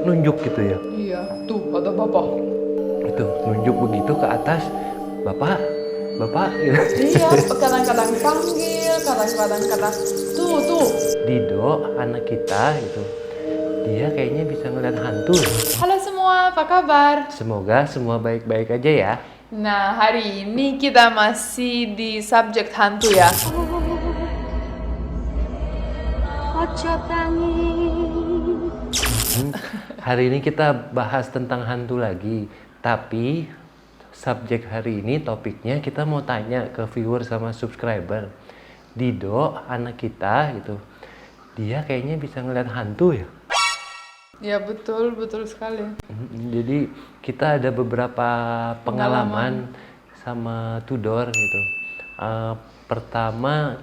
nunjuk gitu ya. Iya, tuh ada bapak. Itu nunjuk begitu ke atas, bapak, bapak gitu. Iya, kadang-kadang panggil, kadang-kadang kata tuh. Dido, anak kita gitu, dia kayaknya bisa ngeliat hantu. Halo semua, apa kabar? Semoga semua baik-baik aja ya. Nah, hari ini kita masih di subjek hantu ya. Ojo tangi. Hari ini kita bahas tentang hantu lagi, tapi subjek hari ini topiknya kita mau tanya ke viewer sama subscriber. Dido, anak kita gitu, dia kayaknya bisa ngeliat hantu ya. Ya betul sekali. Jadi kita ada beberapa pengalaman sama Tudor gitu. Pertama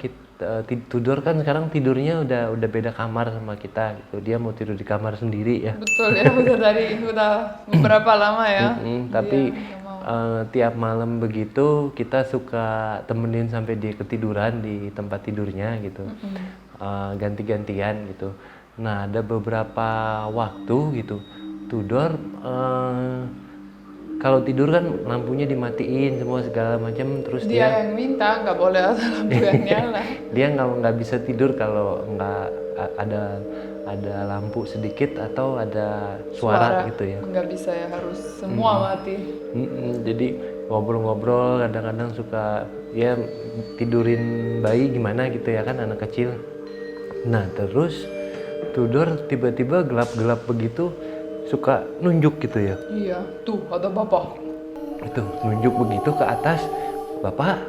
Tudor kan sekarang tidurnya udah beda kamar sama kita gitu. Dia mau tidur di kamar sendiri ya. Betul ya, udah beberapa lama ya. Tapi Dia nggak mau. tiap malam begitu kita suka temenin sampai dia ketiduran di tempat tidurnya gitu. Ganti-gantian gitu. Nah, ada beberapa waktu gitu Tudor kalau tidur kan lampunya dimatiin semua segala macam, terus Dia yang minta, nggak boleh ada lampu yang nyala. dia nggak bisa tidur kalau nggak ada lampu sedikit atau ada suara gitu ya. Nggak bisa ya, harus semua mati. Jadi ngobrol-ngobrol kadang-kadang suka ya tidurin bayi gimana gitu ya kan, anak kecil. Nah terus Tudor tiba-tiba gelap-gelap begitu suka nunjuk gitu ya. Iya, tuh ada bapak. Itu nunjuk begitu ke atas, bapak,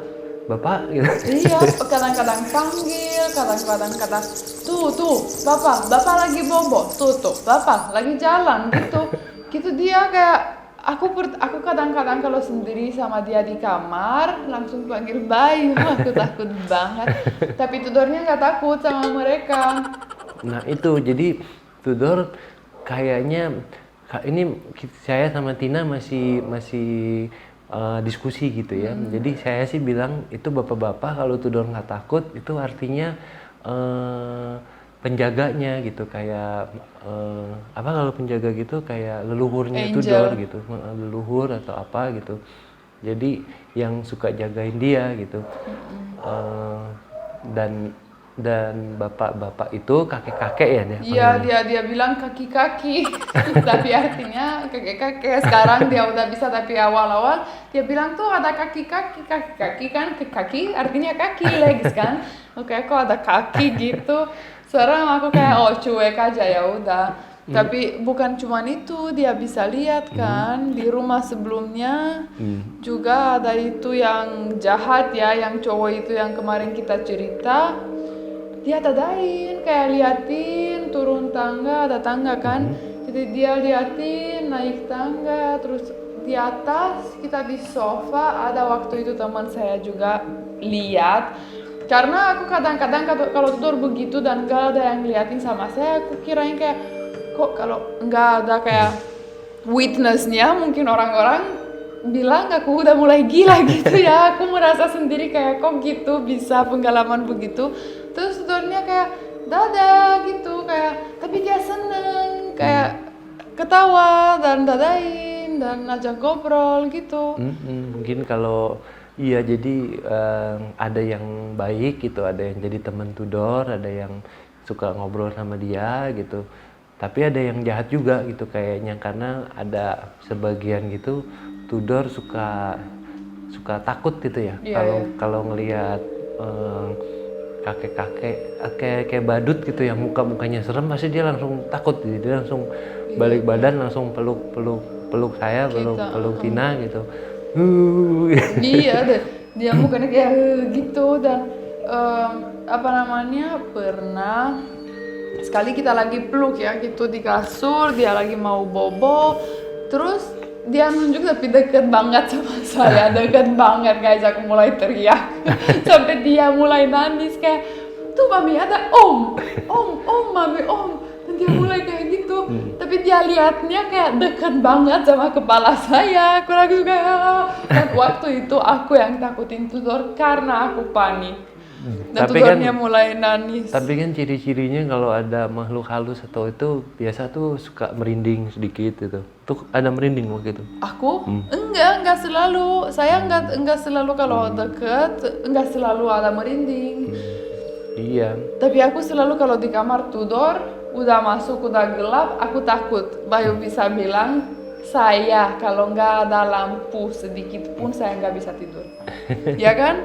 bapak gitu. Iya, kadang-kadang panggil, kadang-kadang kata tuh, bapak lagi bobo, tuh, bapak lagi jalan gitu. Gitu dia kayak aku kadang-kadang kalau sendiri sama dia di kamar langsung panggil bayi, aku takut banget. Tapi Tudornya nggak takut sama mereka. Nah itu jadi Tudor kayaknya ini saya sama Tina masih diskusi gitu ya. Jadi saya sih bilang itu bapak-bapak kalau Tudor nggak takut itu artinya penjaganya gitu, kayak apa kalau penjaga gitu kayak leluhurnya Angel. Tudor gitu, leluhur atau apa gitu. Jadi yang suka jagain dia gitu. Dan bapak-bapak itu kakek-kakek ya dia. Iya, dia bilang kaki-kaki. Tapi artinya kakek-kakek. Sekarang dia udah bisa, tapi awal-awal dia bilang tuh ada kaki-kaki kan, kaki artinya kaki, legs kan. Oke, kok ada kaki gitu. Sekarang aku kayak cuek aja ya udah. Tapi bukan cuma itu, dia bisa lihat kan di rumah sebelumnya juga ada itu yang jahat ya, yang cowok itu yang kemarin kita cerita. Dia tadain kayak liatin turun tangga, ada tangga kan, jadi dia liatin naik tangga, terus di atas kita di sofa. Ada waktu itu teman saya juga lihat, karena aku kadang-kadang kalau tidur begitu dan gak ada yang liatin sama saya, aku kirain kayak kok kalau nggak ada kayak witnessnya mungkin orang-orang bilang aku udah mulai gila gitu ya. Aku merasa sendiri kayak kok gitu bisa pengalaman begitu. Terus Tudornya kayak dada gitu kayak, tapi dia seneng kayak ketawa dan dadain dan ajak ngobrol gitu. Mungkin kalau iya jadi ada yang baik gitu, ada yang jadi teman Tudor, ada yang suka ngobrol sama dia gitu. Tapi ada yang jahat juga gitu kayaknya, karena ada sebagian gitu Tudor suka takut gitu ya. Kalau ngelihat kakek-kakek kayak badut gitu ya, mukanya serem, pasti dia langsung takut gitu. Dia langsung balik badan, langsung peluk saya, peluk Tina gitu. Iya deh, dia mukanya kayak gitu. Dan apa namanya, pernah sekali kita lagi peluk ya gitu di kasur, dia lagi mau bobo, terus dia nunjuk tapi deket banget sama saya, deket banget guys. Aku mulai teriak sampai dia mulai nangis kayak tuh mami ada om mami om, dan dia mulai kayak gitu. Tapi dia liatnya kayak deket banget sama kepala saya. Aku lagi suka, dan waktu itu aku yang takutin Tudor karena aku panik. Dan Tapi kan Tudornya mulai nangis. tapi kan ciri-cirinya kalau ada makhluk halus atau itu biasa tuh suka merinding sedikit gitu. Tuh ada merinding waktu itu. Aku enggak selalu. Saya enggak selalu kalau deket, enggak selalu ada merinding. Iya. Tapi aku selalu kalau di kamar Tudor, udah masuk, udah gelap, aku takut. Bayu bisa bilang, saya kalau nggak ada lampu sedikit pun saya nggak bisa tidur. Ya kan?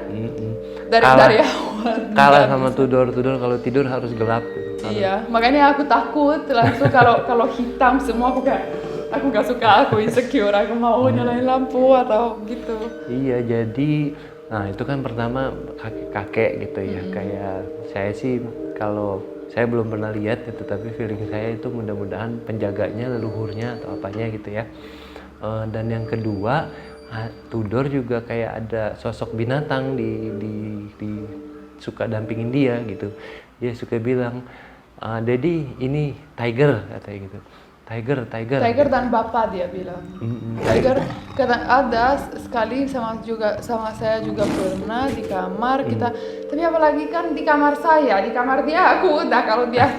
Dari awal. Kalah nggak sama bisa. Tudor kalau tidur harus gelap gitu. Iya, makanya aku takut langsung kalau hitam semua aku nggak suka, aku insecure, aku mau nyalain lampu atau gitu. Iya, jadi nah itu kan pertama kakek-kakek gitu ya. Kayak saya sih kalau saya belum pernah lihat itu, tapi feeling saya itu mudah-mudahan penjaganya, leluhurnya atau apanya gitu ya. Dan yang kedua, Tudor juga kayak ada sosok binatang di suka dampingin dia gitu. Dia suka bilang, Daddy ini tiger katanya gitu. Tiger. Dan bapak dia bilang. Tiger kadang ada sekali sama saya juga pernah di kamar kita. Tapi apalagi kan di kamar saya, di kamar dia aku udah kalau dia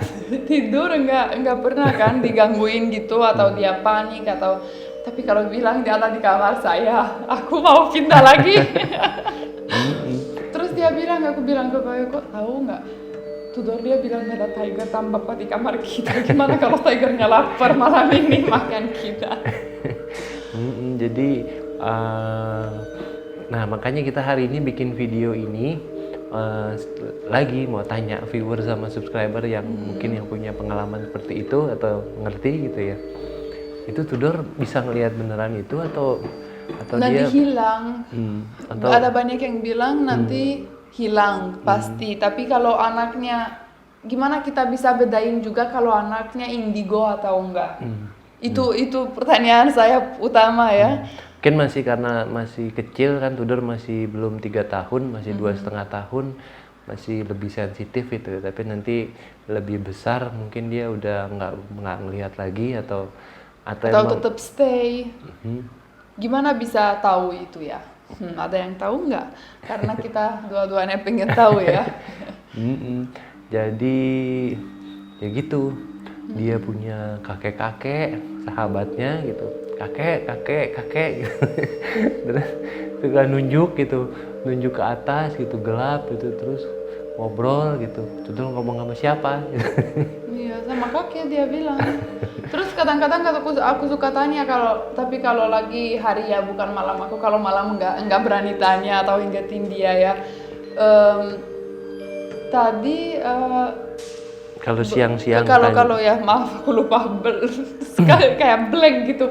tidur enggak pernah kan digangguin gitu atau dia panik atau. Tapi kalau bilang dia ada di kamar saya, aku mau pindah lagi. Terus aku bilang ke Bayu, kok tahu nggak? Tudor dia bilang ada tiger dan bapak di kamar kita. Gimana kalau tigernya lapar malam ini makan kita? Jadi, nah makanya kita hari ini bikin video ini lagi mau tanya viewer sama subscriber yang mungkin yang punya pengalaman seperti itu atau ngerti gitu ya. Itu Tudor bisa ngelihat beneran itu atau nanti dia hilang. atau Ada banyak yang bilang nanti hilang pasti. Tapi kalau anaknya, gimana kita bisa bedain juga kalau anaknya indigo atau enggak? Itu pertanyaan saya utama ya. mungkin masih karena masih kecil kan, Tudor masih belum 3 tahun, masih 2,5 tahun, masih lebih sensitif itu. Tapi nanti lebih besar mungkin dia udah nggak ngelihat lagi atau emang, tetap stay. Gimana bisa tahu itu ya? Ada yang tahu nggak? Karena kita dua-duanya pengen tahu ya. Jadi ya gitu, dia punya kakek-kakek sahabatnya gitu, kakek gitu. Terus suka nunjuk ke atas gitu, gelap gitu, terus ngobrol gitu. Tudor ngomong sama siapa? Iya, sama kakek dia bilang. Terus kadang-kadang aku suka tanya kalau lagi hari ya bukan malam, aku kalau malam enggak berani tanya atau ingetin dia ya. Tadi Kalau siang-siang kalau ya maaf aku lupa kayak blank gitu.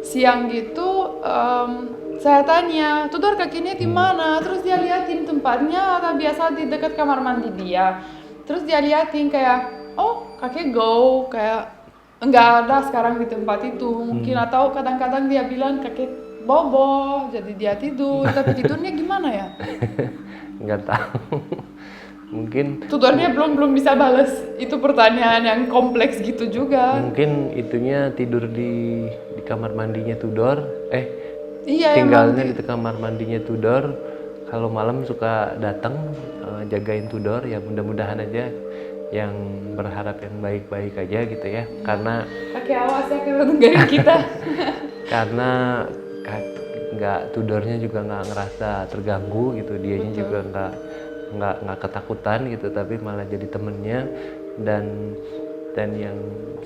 Siang gitu saya tanya, Tudor kakinya di mana? Terus dia liatin tempatnya ada biasa di dekat kamar mandi dia. Terus dia liatin kayak, oh kakek go, kayak enggak ada sekarang di tempat itu. Mungkin atau kadang-kadang dia bilang kakek bobo, jadi dia tidur. Tapi tidurnya gimana ya? nggak tahu. Mungkin Tudornya belum bisa balas. Itu pertanyaan yang kompleks gitu juga. mungkin itunya tidur di kamar mandinya Tudor. Iya, Tinggalnya di kamar mandinya Tudor. Kalau malam suka datang jagain Tudor. Ya mudah-mudahan aja, yang berharap yang baik-baik aja gitu ya. Karena kakek awas ya kalau dengerin kita. karena Tudornya juga nggak ngerasa terganggu gitu. Dianya juga nggak ketakutan gitu, tapi malah jadi temennya. Dan yang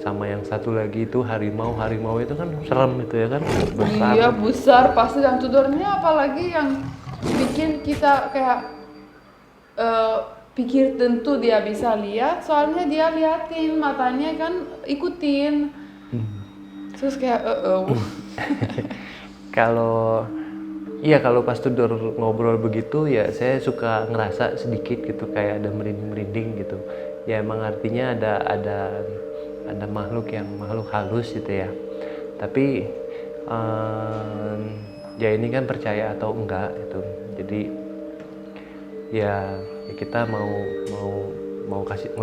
sama yang satu lagi itu harimau itu kan serem itu ya kan, besar. Iya besar pasti, dan Tudornya apalagi yang bikin kita kayak pikir tentu dia bisa lihat, soalnya dia liatin matanya kan ikutin. Terus kayak Kalau pas Tudor ngobrol begitu ya saya suka ngerasa sedikit gitu kayak ada merinding gitu. Ya emang artinya ada makhluk halus gitu ya. Tapi ya ini kan percaya atau enggak gitu. Jadi ya kita mau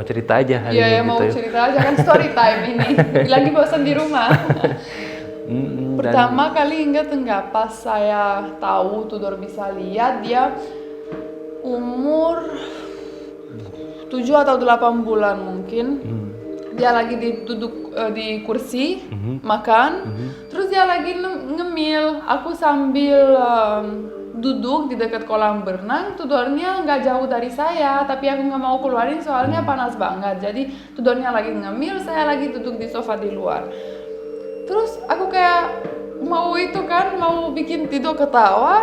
cerita aja hari ini iya, mau gitu. cerita aja kan, story time ini. Lagi bosan di rumah. Pertama kali ingat enggak pas saya tahu Tudor bisa lihat, dia umur 7 atau 8 bulan mungkin. Dia lagi duduk di kursi makan, terus dia lagi ngemil. Aku sambil duduk di dekat kolam berenang, tudornya nggak jauh dari saya, tapi aku nggak mau keluarin soalnya panas banget. Jadi tudornya lagi ngemil, saya lagi duduk di sofa di luar. Terus aku kayak mau itu kan, mau bikin tidur ketawa.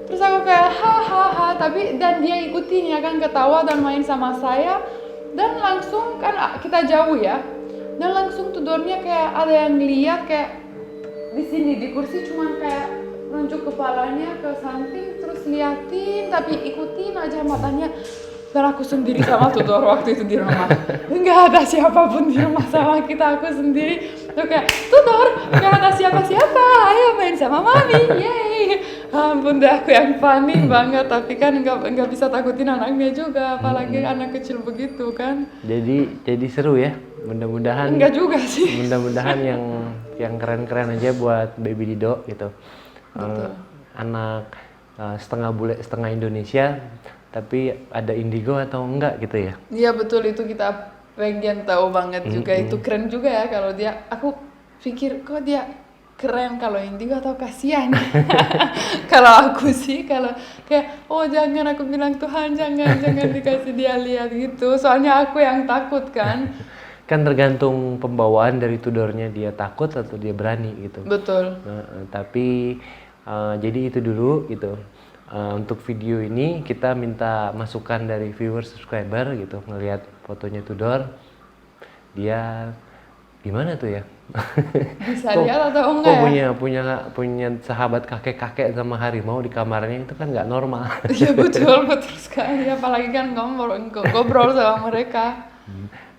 Terus aku kayak hahaha, tapi dan dia ikutin ya kan, ketawa dan main sama saya. Dan langsung kan kita jauh ya, dan langsung tidurnya kayak ada yang lihat kayak di sini di kursi, cuman kayak nunjuk kepalanya ke samping terus liatin tapi ikutin aja matanya. Dan aku sendiri sama Tudor waktu itu di rumah, nggak ada siapapun di rumah sama kita, aku sendiri. Tuh kayak Tudor, nggak ada siapa-siapa, ayo main sama mami, yeay. Ampun deh, aku yang panik banget, tapi kan nggak bisa takutin anaknya juga, apalagi anak kecil begitu kan. Jadi seru ya, mudah-mudahan. Enggak juga sih. Mudah-mudahan yang keren-keren aja buat Baby Dido gitu. Anak setengah bule setengah Indonesia, tapi ada indigo atau enggak gitu ya? Iya betul, itu kita pengen tahu banget juga. Itu keren juga ya kalau dia. Aku pikir kok dia keren kalau indigo atau kasihan. Kalau aku sih kalau kayak jangan, aku bilang Tuhan jangan dikasih dia lihat gitu. Soalnya aku yang takut kan. Kan tergantung pembawaan dari Tudornya, dia takut atau dia berani gitu. Betul. Tapi jadi itu dulu gitu. Untuk video ini kita minta masukan dari viewer subscriber gitu, ngelihat fotonya Tudor, dia gimana tuh ya? Bisa lihat atau enggak ya? Punya sahabat kakek sama harimau di kamarnya, itu kan nggak normal. Iya betul sekali, apalagi kan ngobrol sama mereka.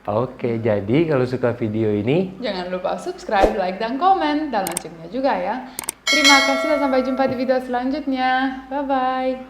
Oke, jadi kalau suka video ini jangan lupa subscribe, like, dan komen, dan loncengnya juga ya. Terima kasih dan sampai jumpa di video selanjutnya. Bye-bye.